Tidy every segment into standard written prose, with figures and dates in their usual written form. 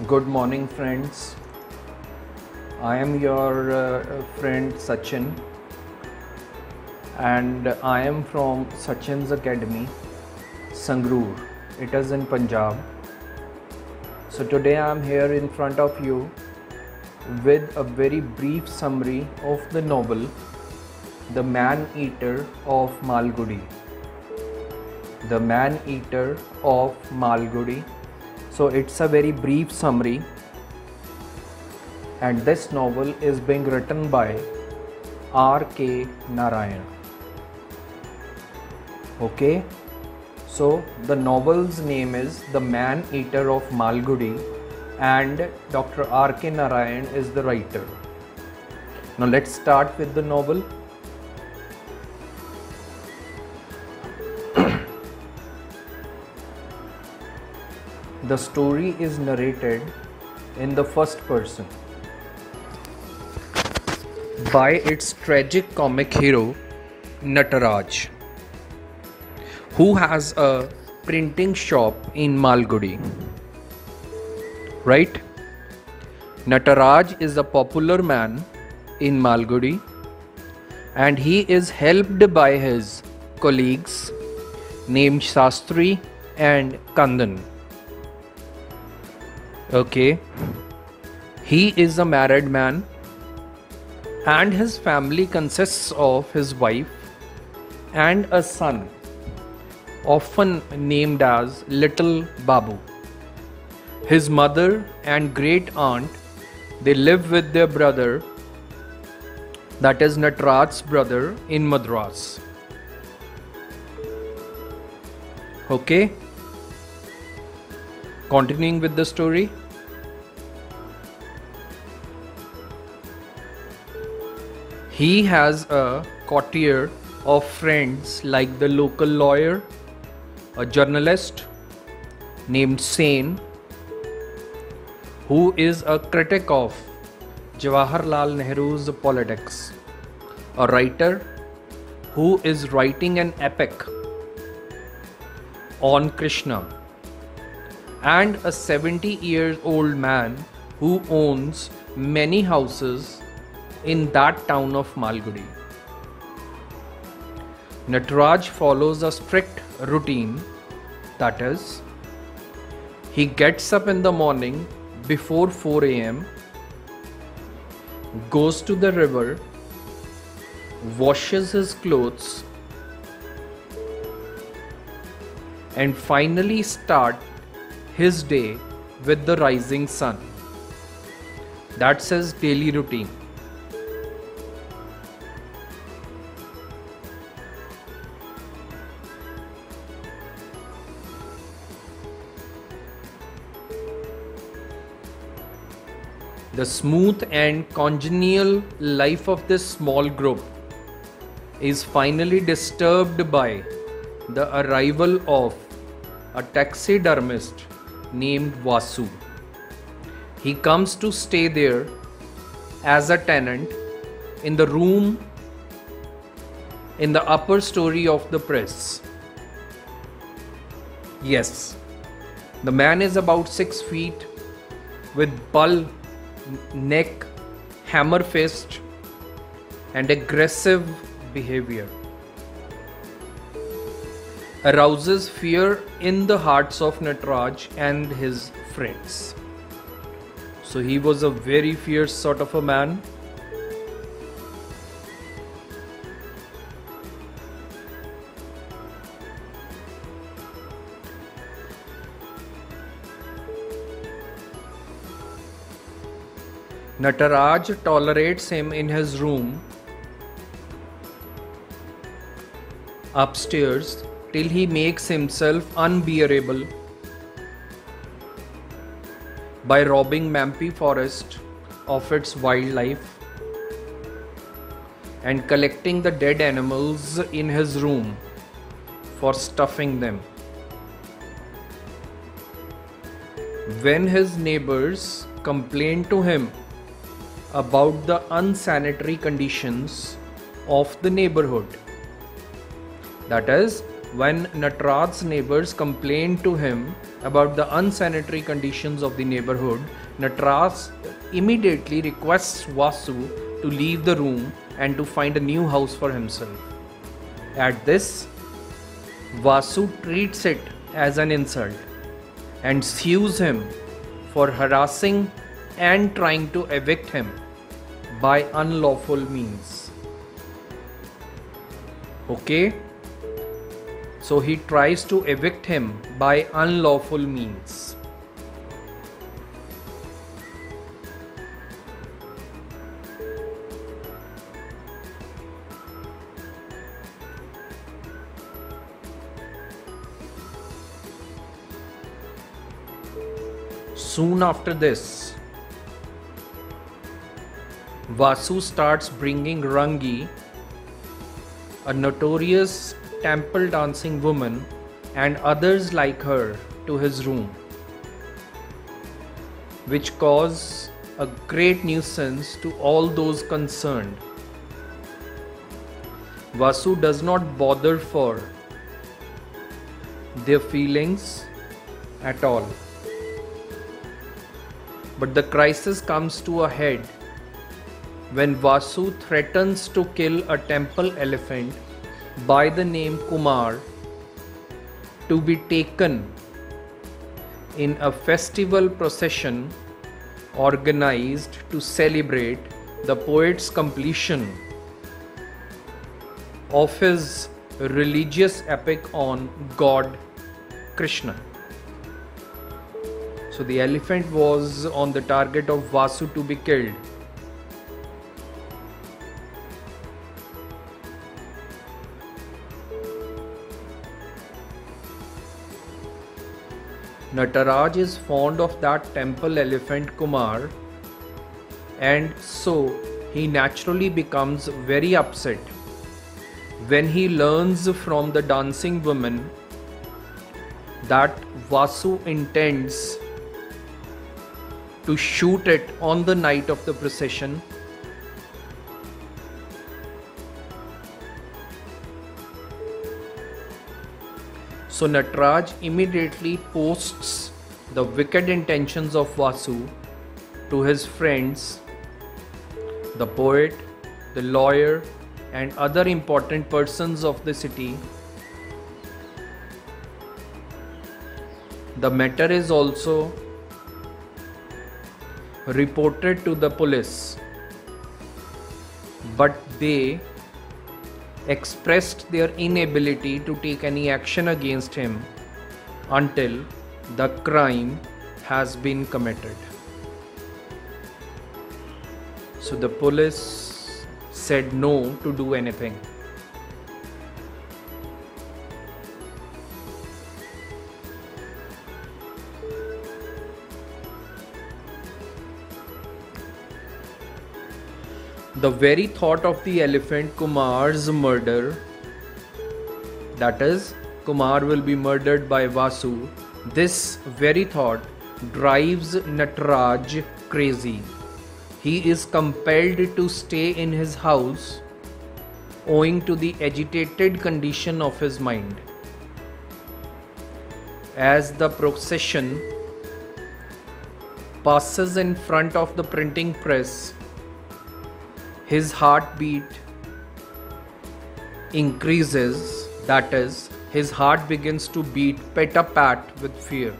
Good morning, friends. I am your friend Sachin, and I am from Sachin's Academy, Sangrur. It is in Punjab. So today I am here in front of you with a very brief summary of the novel The Man-Eater of Malgudi. The Man-Eater of Malgudi. So it's a very brief summary, and this novel is being written by R.K. Narayan. Okay, so the novel's name is The Man-Eater of Malgudi, and Dr. R.K. Narayan is the writer. Now let's start with the novel. The story is narrated in the first person by its tragic comic hero Nataraj, who has a printing shop in Malgudi. Right? Nataraj is a popular man in Malgudi, and he is helped by his colleagues named Shastri and Kandan. Okay, he is a married man, and his family consists of his wife and a son, often named as Little Babu. His mother and great aunt, they live with their brother, that is Nataraj's brother, in Madras. Okay, continuing with the story. He has a coterie of friends like the local lawyer, a journalist named Sen, who is a critic of Jawaharlal Nehru's politics, a writer who is writing an epic on Krishna, and a 70-year-old man who owns many houses in that town of Malgudi. Nataraj follows a strict routine, that is, he gets up in the morning before 4 a.m., goes to the river, washes his clothes, and finally starts his day with the rising sun. That's his daily routine. The smooth and congenial life of this small group is finally disturbed by the arrival of a taxidermist named Vasu. He comes to stay there as a tenant in the room in the upper story of the press. Yes, the man is about 6 feet with bull neck, hammer fist, and aggressive behavior. Arouses fear in the hearts of Nataraj and his friends. So he was a very fierce sort of a man. Nataraj tolerates him in his room upstairs till he makes himself unbearable by robbing Mampi Forest of its wildlife and collecting the dead animals in his room for stuffing them. When his neighbors complain to him about the unsanitary conditions of the neighborhood, that is, when Nataraj's neighbors complained to him about the unsanitary conditions of the neighborhood, Nataraj immediately requests Vasu to leave the room and to find a new house for himself. At this, Vasu treats it as an insult and sues him for harassing and trying to evict him by unlawful means. Okay? So he tries to evict him by unlawful means. Soon after this, Vasu starts bringing Rangi, a notorious temple dancing woman, and others like her to his room, which cause a great nuisance to all those concerned. Vasu does not bother for their feelings at all. But the crisis comes to a head when Vasu threatens to kill a temple elephant by the name Kumar to be taken in a festival procession organized to celebrate the poet's completion of his religious epic on God Krishna. So the elephant was on the target of Vasu to be killed. Nataraj is fond of that temple elephant Kumar, and so he naturally becomes very upset when he learns from the dancing woman that Vasu intends to shoot it on the night of the procession. So Nataraj immediately posts the wicked intentions of Vasu to his friends, the poet, the lawyer, and other important persons of the city. The matter is also reported to the police, but they expressed their inability to take any action against him until the crime has been committed. So the police said no to do anything. The very thought of the elephant Kumar's murder, that is, Kumar will be murdered by Vasu, this very thought drives Nataraj crazy. He is compelled to stay in his house owing to the agitated condition of his mind. As the procession passes in front of the printing press, his heartbeat increases, that is, his heart begins to beat pat-a-pat with fear.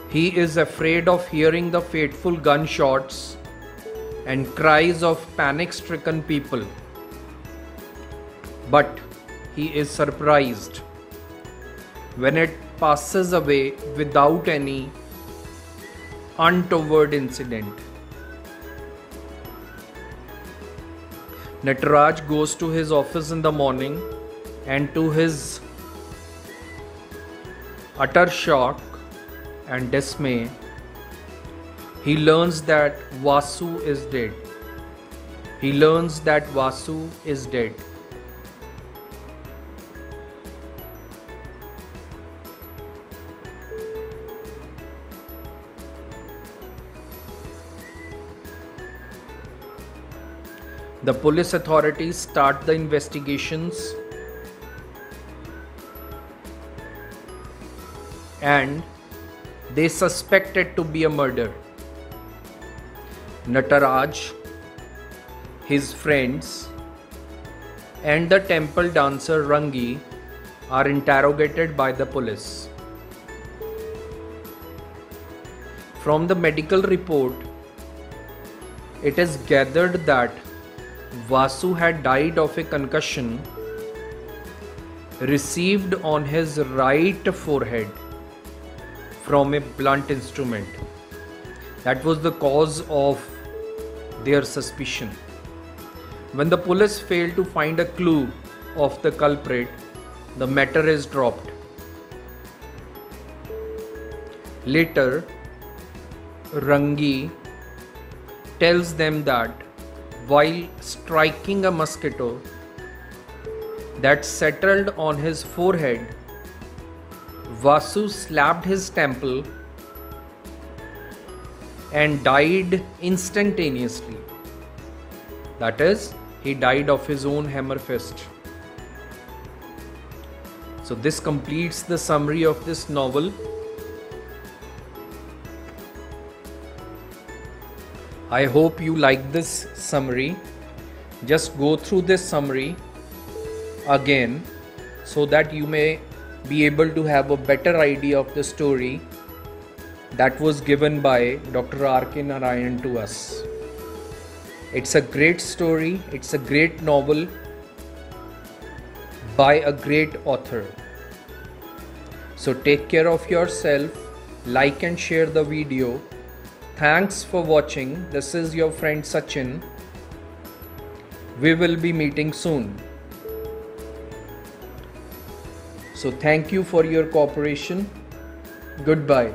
He is afraid of hearing the fateful gunshots and cries of panic-stricken people. But he is surprised when it passes away without any untoward incident. Nataraj goes to his office in the morning, and to his utter shock and dismay, he learns that Vasu is dead. He learns that Vasu is dead. The police authorities start the investigations, and they suspect it to be a murder. Nataraj, his friends, and the temple dancer Rangi are interrogated by the police. From the medical report, it is gathered that Vasu had died of a concussion received on his right forehead from a blunt instrument. That was the cause of their suspicion. When the police failed to find a clue of the culprit, the matter is dropped. Later, Rangi tells them that while striking a mosquito that settled on his forehead, Vasu slapped his temple and died instantaneously. That is, he died of his own hammer fist. So this completes the summary of this novel. I hope you like this summary. Just go through this summary again so that you may be able to have a better idea of the story that was given by Dr. R.K. Narayan to us. It's a great story, it's a great novel by a great author. So take care of yourself, like and share the video. Thanks for watching. This is your friend Sachin. We will be meeting soon. So thank you for your cooperation. Goodbye.